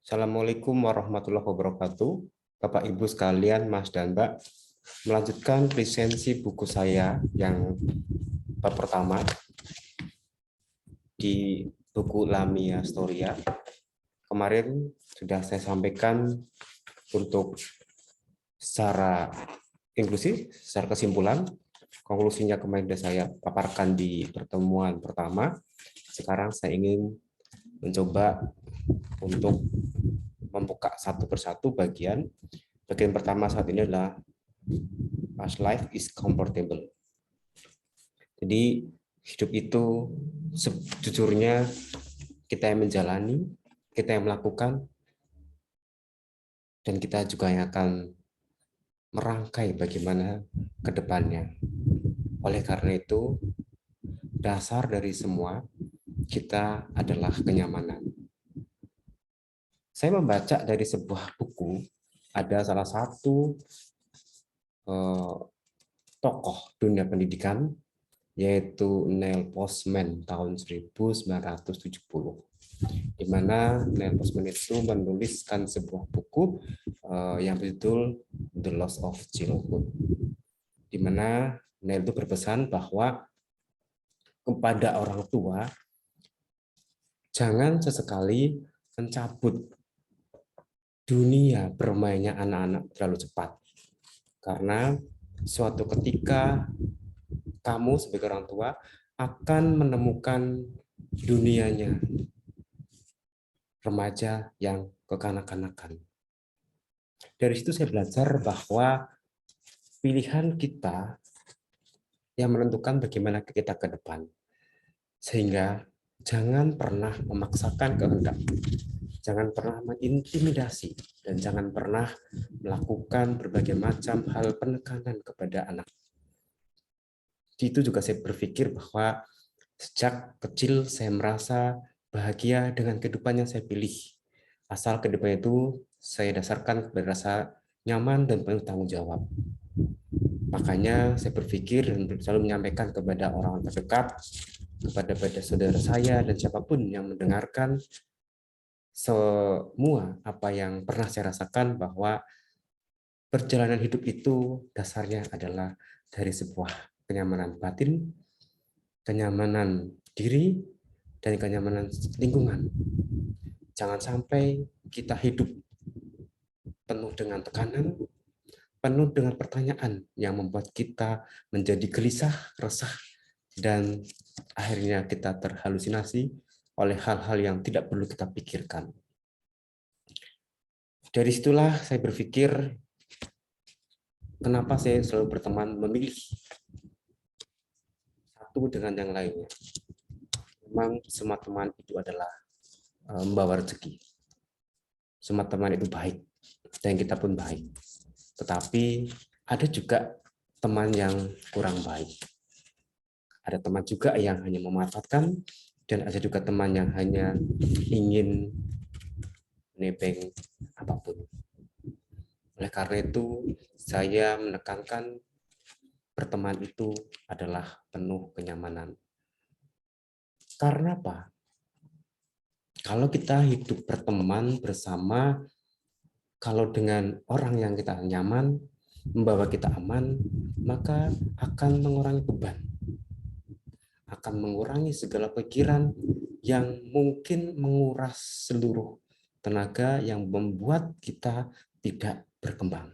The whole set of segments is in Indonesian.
Assalamualaikum warahmatullahi wabarakatuh. Bapak Ibu sekalian, Mas dan Mbak, melanjutkan presensi buku saya yang bab pertama di buku Lamia Storia. Kemarin sudah saya sampaikan untuk secara inklusif, secara kesimpulan, konklusinya kemarin sudah saya paparkan di pertemuan pertama. Sekarang saya ingin mencoba untuk membuka satu persatu bagian. Bagian pertama saat ini adalah as life is comfortable. Jadi hidup itu sejujurnya kita yang menjalani, kita yang melakukan, dan kita juga yang akan merangkai bagaimana ke depannya. Oleh karena itu, dasar dari semua kita adalah kenyamanan. Saya membaca dari sebuah buku, ada salah satu tokoh dunia pendidikan, yaitu Neil Postman tahun 1970, di mana Neil Postman itu menuliskan sebuah buku yang berjudul The Loss of Childhood, di mana Neil itu berpesan bahwa kepada orang tua jangan sesekali mencabut dunia bermainnya anak-anak terlalu cepat, karena suatu ketika kamu sebagai orang tua akan menemukan dunianya remaja yang kekanak-kanakan. Dari situ saya belajar bahwa pilihan kita yang menentukan bagaimana kita ke depan. Sehingga jangan pernah memaksakan kehendak, jangan pernah mengintimidasi, dan jangan pernah melakukan berbagai macam hal penekanan kepada anak. Di itu juga saya berpikir bahwa sejak kecil saya merasa bahagia dengan kehidupan yang saya pilih. Asal kehidupan itu saya dasarkan pada rasa nyaman dan penuh tanggung jawab. Makanya saya berpikir dan selalu menyampaikan kepada orang terdekat, kepada saudara saya dan siapapun yang mendengarkan semua apa yang pernah saya rasakan, bahwa perjalanan hidup itu dasarnya adalah dari sebuah kenyamanan batin, kenyamanan diri, dan kenyamanan lingkungan. Jangan sampai kita hidup penuh dengan tekanan, penuh dengan pertanyaan yang membuat kita menjadi gelisah, resah, dan akhirnya kita terhalusinasi oleh hal-hal yang tidak perlu kita pikirkan. Dari situlah saya berpikir, kenapa saya selalu berteman memilih satu dengan yang lainnya. Memang semua teman itu adalah membawa rezeki. Semua teman itu baik, dan kita pun baik. Tetapi ada juga teman yang kurang baik. Ada teman juga yang hanya memanfaatkan, dan ada juga teman yang hanya ingin nebeng apapun. Oleh karena itu, saya menekankan berteman itu adalah penuh kenyamanan. Karena apa? Kalau kita hidup berteman bersama, kalau dengan orang yang kita nyaman, membawa kita aman, maka akan mengurangi beban, akan mengurangi segala pikiran yang mungkin menguras seluruh tenaga yang membuat kita tidak berkembang.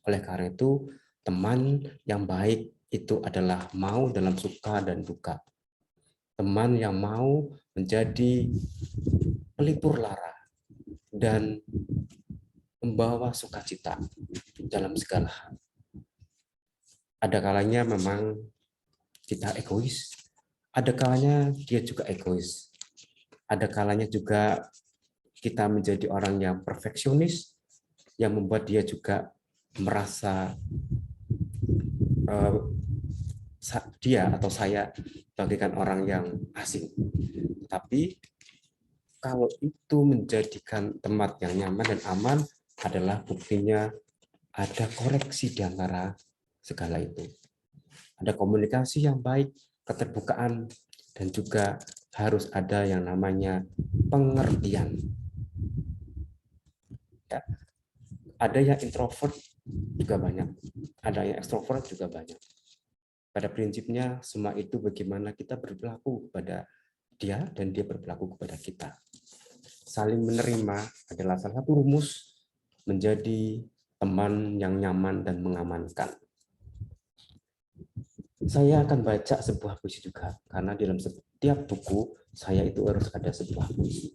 Oleh karena itu, teman yang baik itu adalah mau dalam suka dan duka. Teman yang mau menjadi pelipur lara dan membawa sukacita dalam segala hal. Ada kalanya memang kita egois, ada kalanya dia juga egois. Ada kalanya juga kita menjadi orang yang perfeksionis, yang membuat dia juga merasa dia atau saya bagaikan orang yang asing. Tapi kalau itu menjadikan tempat yang nyaman dan aman, adalah buktinya ada koreksi di antara segala itu. Ada komunikasi yang baik, keterbukaan, dan juga harus ada yang namanya pengertian. Ya. Ada yang introvert juga banyak, ada yang ekstrovert juga banyak. Pada prinsipnya semua itu bagaimana kita berperilaku kepada dia dan dia berperilaku kepada kita. Saling menerima adalah salah satu rumus menjadi teman yang nyaman dan mengamankan. Saya akan baca sebuah puisi juga, karena dalam setiap buku saya itu harus ada sebuah puisi.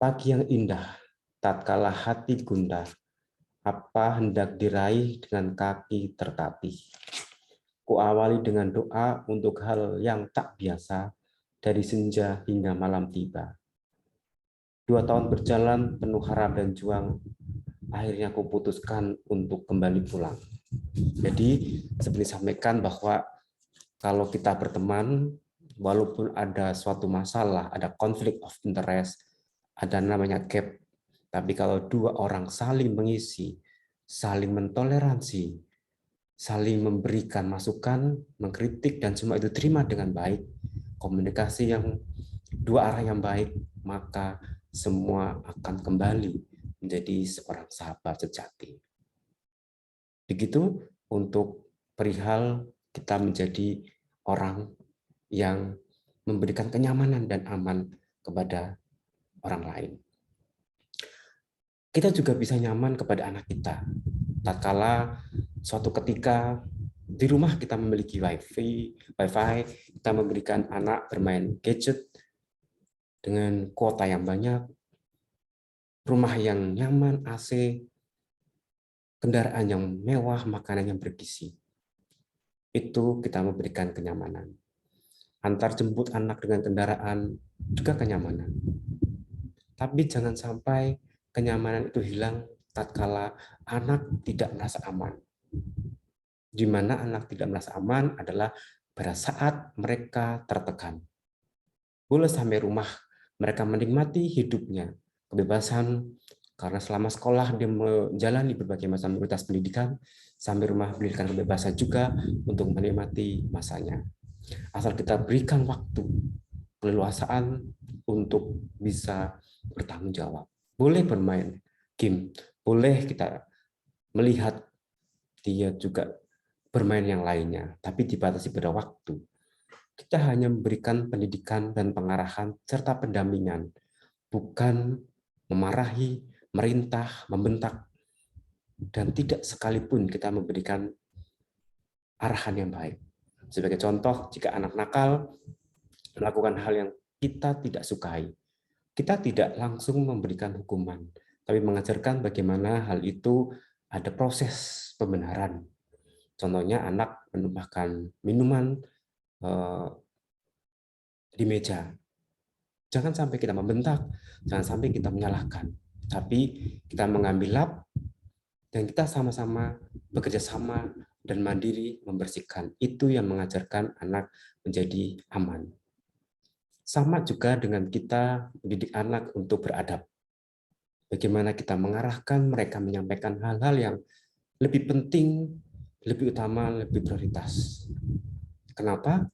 Pagi yang indah, tatkala hati gundah, apa hendak diraih dengan kaki tertatih. Kuawali dengan doa untuk hal yang tak biasa, dari senja hingga malam tiba. 2 tahun berjalan penuh harap dan juang, akhirnya aku putuskan untuk kembali pulang. Jadi seperti sampaikan bahwa kalau kita berteman, walaupun ada suatu masalah, ada konflik of interest, ada namanya gap, tapi kalau dua orang saling mengisi, saling mentoleransi, saling memberikan masukan, mengkritik, dan semua itu terima dengan baik, komunikasi yang dua arah yang baik, maka semua akan kembali menjadi seorang sahabat sejati. Begitu untuk perihal kita menjadi orang yang memberikan kenyamanan dan aman kepada orang lain. Kita juga bisa nyaman kepada anak kita. Tatkala suatu ketika di rumah kita memiliki wifi, kita memberikan anak bermain gadget dengan kuota yang banyak, rumah yang nyaman, AC, kendaraan yang mewah, makanan yang bergizi. Itu kita memberikan kenyamanan. Antar jemput anak dengan kendaraan juga kenyamanan. Tapi jangan sampai kenyamanan itu hilang tatkala anak tidak merasa aman. Di mana anak tidak merasa aman adalah pada saat mereka tertekan. Boleh sampai rumah mereka menikmati hidupnya, kebebasan, karena selama sekolah dia menjalani berbagai macam prioritas pendidikan, sampai rumah berikan kebebasan juga untuk menikmati masanya. Asal kita berikan waktu, keleluasaan untuk bisa bertanggung jawab. Boleh bermain game, boleh kita melihat dia juga bermain yang lainnya, tapi dibatasi pada waktu. Kita hanya memberikan pendidikan dan pengarahan serta pendampingan, bukan memarahi, merintah, membentak, dan tidak sekalipun kita memberikan arahan yang baik. Sebagai contoh, jika anak nakal melakukan hal yang kita tidak sukai, kita tidak langsung memberikan hukuman, tapi mengajarkan bagaimana hal itu ada proses pembenaran. Contohnya anak menumpahkan minuman di meja. Jangan sampai kita membentak, jangan sampai kita menyalahkan, tapi kita mengambil lap dan kita sama-sama bekerja sama dan mandiri membersihkan. Itu yang mengajarkan anak menjadi aman. Sama juga dengan kita mendidik anak untuk beradab. Bagaimana kita mengarahkan mereka menyampaikan hal-hal yang lebih penting, lebih utama, lebih prioritas. Kenapa?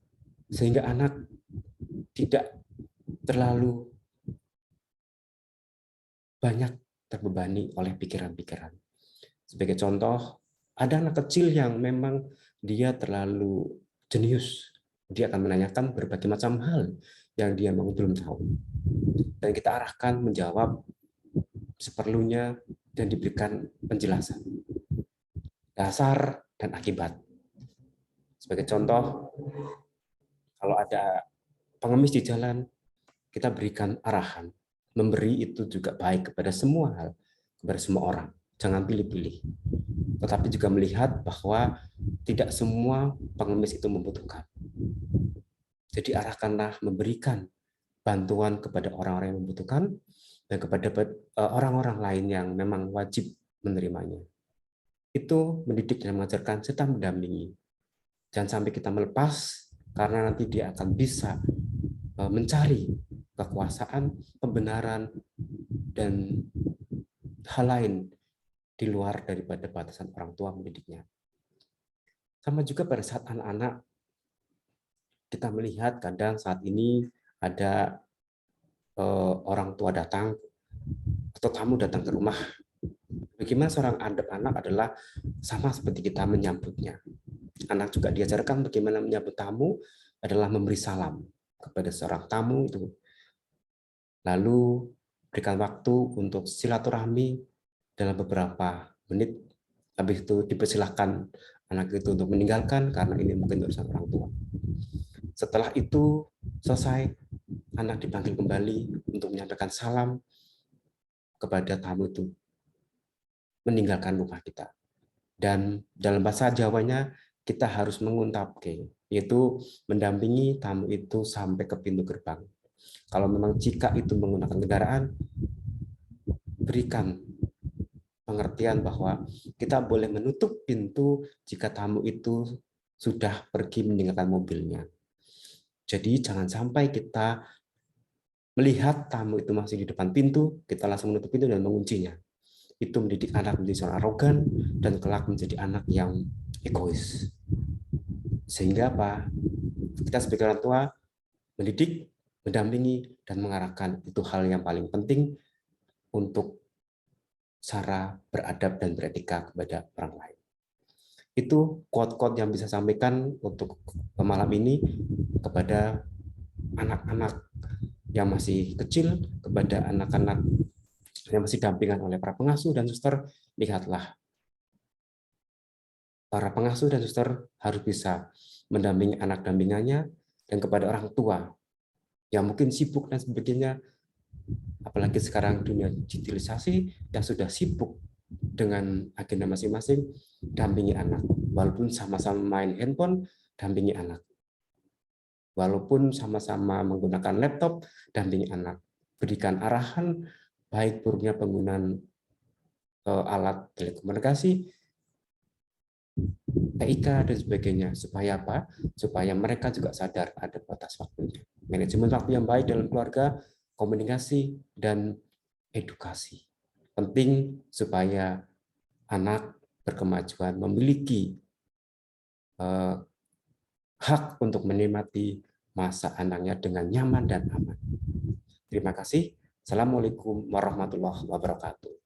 Sehingga anak tidak terlalu banyak terbebani oleh pikiran-pikiran. Sebagai contoh, ada anak kecil yang memang dia terlalu jenius. Dia akan menanyakan berbagai macam hal yang dia belum tahu. Dan kita arahkan menjawab seperlunya dan diberikan penjelasan. Dasar dan akibat. Sebagai contoh, kalau ada pengemis di jalan, kita berikan arahan. Memberi itu juga baik kepada semua hal, kepada semua orang. Jangan pilih-pilih. Tetapi juga melihat bahwa tidak semua pengemis itu membutuhkan. Jadi arahkanlah memberikan bantuan kepada orang-orang yang membutuhkan dan kepada orang-orang lain yang memang wajib menerimanya. Itu mendidik dan mengajarkan serta mendampingi. Jangan sampai kita melepas karena nanti dia akan bisa mencari kekuasaan, pembenaran, dan hal lain di luar daripada batasan orang tua mendidiknya. Sama juga pada saat anak-anak, kita melihat kadang saat ini ada orang tua datang atau tamu datang ke rumah, bagaimana seorang anak adalah sama seperti kita menyambutnya. Anak juga diajarkan bagaimana menyambut tamu adalah memberi salam kepada seorang tamu itu. Lalu berikan waktu untuk silaturahmi dalam beberapa menit. Habis itu dipersilahkan anak itu untuk meninggalkan karena ini mungkin urusan orang tua. Setelah itu selesai, anak dipanggil kembali untuk menyampaikan salam kepada tamu itu, meninggalkan rumah kita. Dan dalam bahasa Jawanya kita harus menguntapke, yaitu mendampingi tamu itu sampai ke pintu gerbang. Kalau memang jika itu menggunakan kendaraan, berikan pengertian bahwa kita boleh menutup pintu jika tamu itu sudah pergi meninggalkan mobilnya. Jadi jangan sampai kita melihat tamu itu masih di depan pintu, kita langsung menutup pintu dan menguncinya. Itu mendidik anak menjadi seorang arogan dan kelak menjadi anak yang egois. Sehingga apa? Kita sebagai orang tua mendidik, mendampingi, dan mengarahkan itu hal yang paling penting untuk cara beradab dan beretika kepada orang lain. Itu quote-quote yang bisa sampaikan untuk malam ini kepada anak-anak yang masih kecil, kepada anak-anak yang masih dampingan oleh para pengasuh dan suster. Lihatlah, para pengasuh dan suster harus bisa mendampingi anak dampingannya, dan kepada orang tua yang mungkin sibuk dan sebagainya, apalagi sekarang dunia digitalisasi yang sudah sibuk dengan agenda masing-masing, dampingi anak. Walaupun sama-sama main handphone, dampingi anak. Walaupun sama-sama menggunakan laptop, dampingi anak. Berikan arahan, baik buruknya penggunaan alat telekomunikasi, TIK, dan sebagainya. Supaya apa? Supaya mereka juga sadar ada batas waktunya. Manajemen waktu yang baik dalam keluarga, komunikasi, dan edukasi. Penting supaya anak berkemajuan, memiliki hak untuk menikmati masa anaknya dengan nyaman dan aman. Terima kasih. Assalamualaikum warahmatullahi wabarakatuh.